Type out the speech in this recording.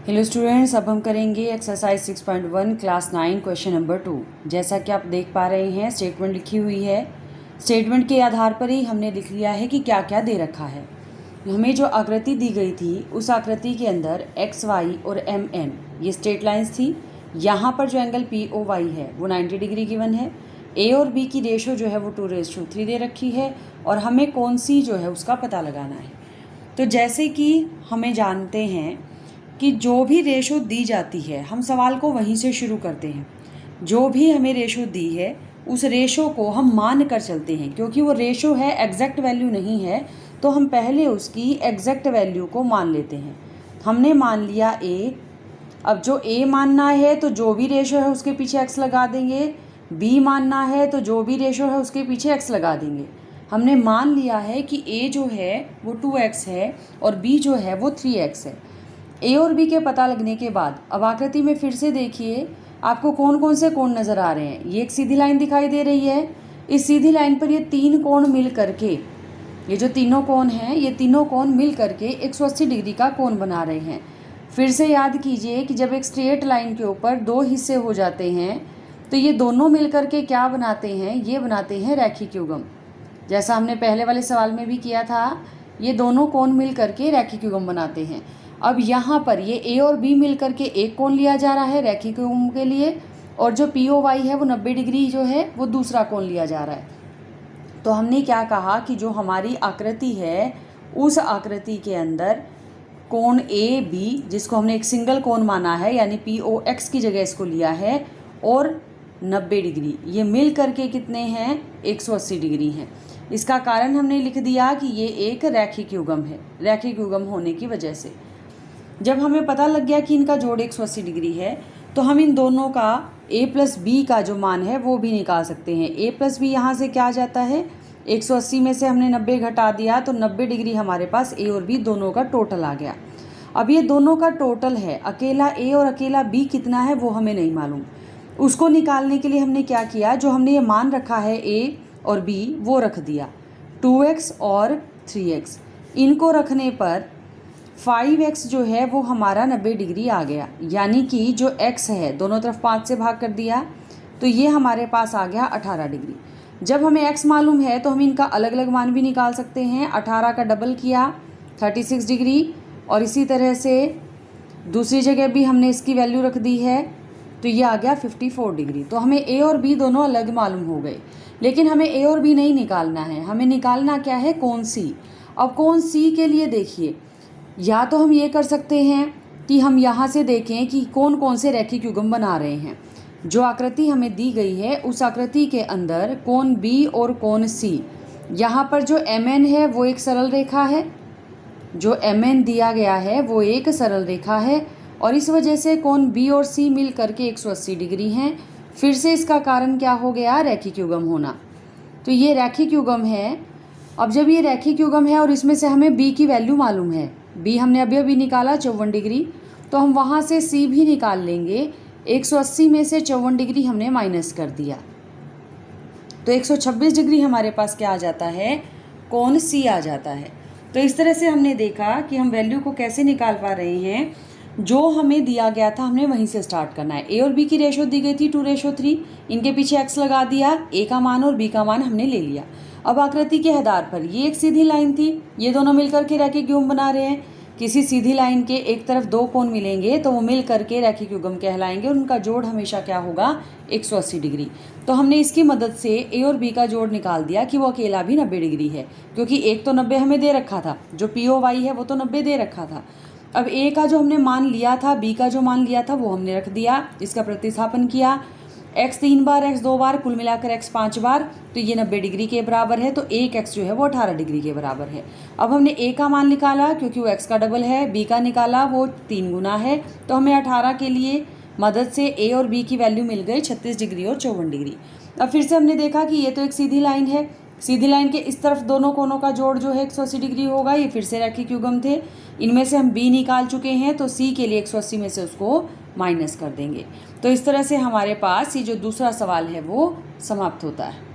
Hello students, अब हम करेंगे एक्सरसाइज 6.1 क्लास 9 क्वेश्चन नंबर 2। जैसा कि आप देख पा रहे हैं स्टेटमेंट लिखी हुई है। स्टेटमेंट के आधार पर ही हमने लिख लिया है कि क्या क्या दे रखा है। हमें जो आकृति दी गई थी उस आकृति के अंदर एक्स वाई और एम एन ये स्ट्रेट लाइंस थी। यहाँ पर जो एंगल पी ओ वाई है वो 90 डिग्री गिवन है। ए और बी की रेशो जो है वो 2:3 दे रखी है और हमें कौन सी जो है उसका पता लगाना है। तो जैसे कि हमें जानते हैं कि जो भी रेशो दी जाती है हम सवाल को वहीं से शुरू करते हैं। जो भी हमें रेशो दी है उस रेशो को हम मान कर चलते हैं, क्योंकि वो रेशो है एग्जैक्ट वैल्यू नहीं है, तो हम पहले उसकी एग्जैक्ट वैल्यू को मान लेते हैं। हमने मान लिया ए। अब जो ए मानना है तो जो भी रेशो है उसके पीछे एक्स लगा देंगे। बी मानना है तो जो भी रेशो है उसके पीछे एक्स लगा देंगे। हमने मान लिया है कि ए जो है वो 2x है और बी जो है वो 3x है। ए और बी के पता लगने के बाद अब आकृति में फिर से देखिए आपको कौन कौन से कोण नज़र आ रहे हैं। ये एक सीधी लाइन दिखाई दे रही है। इस सीधी लाइन पर ये तीन कोण मिल करके, ये जो तीनों कोण हैं ये तीनों कोण मिल करके 180 डिग्री का कोण बना रहे हैं। फिर से याद कीजिए कि जब एक स्ट्रेट लाइन के ऊपर दो हिस्से हो जाते हैं तो ये दोनों मिल करके क्या बनाते हैं, ये बनाते हैं रैखिक युग्म। जैसा हमने पहले वाले सवाल में भी किया था, ये दोनों कोण मिल करके रैखिक युग्म बनाते हैं। अब यहाँ पर ये ए और बी मिल करके एक कोण लिया जा रहा है रैखिक युग्म के लिए, और जो पी ओ वाई है वो 90 डिग्री जो है वो दूसरा कोण लिया जा रहा है। तो हमने क्या कहा कि जो हमारी आकृति है उस आकृति के अंदर कोण ए बी, जिसको हमने एक सिंगल कोण माना है यानी पी ओ एक्स की जगह इसको लिया है, और 90 डिग्री ये मिल करके कितने हैं, 180 डिग्री हैं। इसका कारण हमने लिख दिया कि ये एक रैखिक युग्म है। रैखिक युग्म होने की वजह से जब हमें पता लग गया कि इनका जोड़ 180 डिग्री है तो हम इन दोनों का a प्लस बी का जो मान है वो भी निकाल सकते हैं। a प्लस बी यहाँ से क्या आ जाता है, 180 में से हमने 90 घटा दिया तो 90 डिग्री हमारे पास a और b दोनों का टोटल आ गया। अब ये दोनों का टोटल है, अकेला a और अकेला b कितना है वो हमें नहीं मालूम। उसको निकालने के लिए हमने क्या किया, जो हमने ये मान रखा है a और b वो रख दिया, 2x और 3x। इनको रखने पर 5x जो है वो हमारा 90 डिग्री आ गया, यानी कि जो x है दोनों तरफ 5 से भाग कर दिया तो ये हमारे पास आ गया 18 डिग्री। जब हमें x मालूम है तो हम इनका अलग अलग मान भी निकाल सकते हैं। 18 का डबल किया 36 डिग्री, और इसी तरह से दूसरी जगह भी हमने इसकी वैल्यू रख दी है तो ये आ गया 54 डिग्री। तो हमें a और b दोनों अलग मालूम हो गए, लेकिन हमें a और b नहीं निकालना है, हमें निकालना क्या है, कोण c। अब कोण c के लिए देखिए, या तो हम ये कर सकते हैं कि हम यहाँ से देखें कि कौन कौन से रैखिक युग्म बना रहे हैं। जो आकृति हमें दी गई है उस आकृति के अंदर कोण B और कोण C, यहाँ पर जो MN है वो एक सरल रेखा है, जो MN दिया गया है वो एक सरल रेखा है, और इस वजह से कोण B और C मिल करके 180 डिग्री हैं। फिर से इसका कारण क्या हो गया, रैखिक युग्म होना। तो ये रैखिक युग्म है। अब जब ये रैखिक युग्म है और इसमें से हमें B की वैल्यू मालूम है, B हमने अभी निकाला 54 डिग्री, तो हम वहाँ से C भी निकाल लेंगे। 180 में से 54 डिग्री हमने माइनस कर दिया तो 126 डिग्री हमारे पास क्या आ जाता है, कोण C आ जाता है। तो इस तरह से हमने देखा कि हम वैल्यू को कैसे निकाल पा रहे हैं। जो हमें दिया गया था हमने वहीं से स्टार्ट करना है। a और b की रेशो दी गई थी 2:3, इनके पीछे x लगा दिया, a का मान और b का मान हमने ले लिया। अब आकृति के आधार पर ये एक सीधी लाइन थी, ये दोनों मिल करके रैखिक युग्म बना रहे हैं। किसी सीधी लाइन के एक तरफ दो कोण मिलेंगे तो वो मिल करके रैखिक युग्म कहलाएंगे और उनका जोड़ हमेशा क्या होगा, 180 डिग्री। तो हमने इसकी मदद से a और b का जोड़ निकाल दिया कि वो अकेला भी 90 डिग्री है, क्योंकि एक तो 90 हमें दे रखा था, जो पी ओ वाई है वो तो 90 दे रखा था। अब a का जो हमने मान लिया था, b का जो मान लिया था वो हमने रख दिया, इसका प्रतिस्थापन किया, x 3 बार x 2 बार कुल मिलाकर x 5 बार, तो ये 90 डिग्री के बराबर है। तो एक x जो है वो 18 डिग्री के बराबर है। अब हमने a का मान निकाला क्योंकि वो x का डबल है, b का निकाला वो 3 गुना है, तो हमें 18 के लिए मदद से a और b की वैल्यू मिल गई 36 डिग्री और 54 डिग्री। अब फिर से हमने देखा कि ये तो एक सीधी लाइन है, सीधी लाइन के इस तरफ दोनों कोनों का जोड़ जो है 180 डिग्री होगा। ये फिर से रैखिक युग्म थे, इनमें से हम b निकाल चुके हैं तो c के लिए 180 में से उसको माइनस कर देंगे। तो इस तरह से हमारे पास ये जो दूसरा सवाल है वो समाप्त होता है।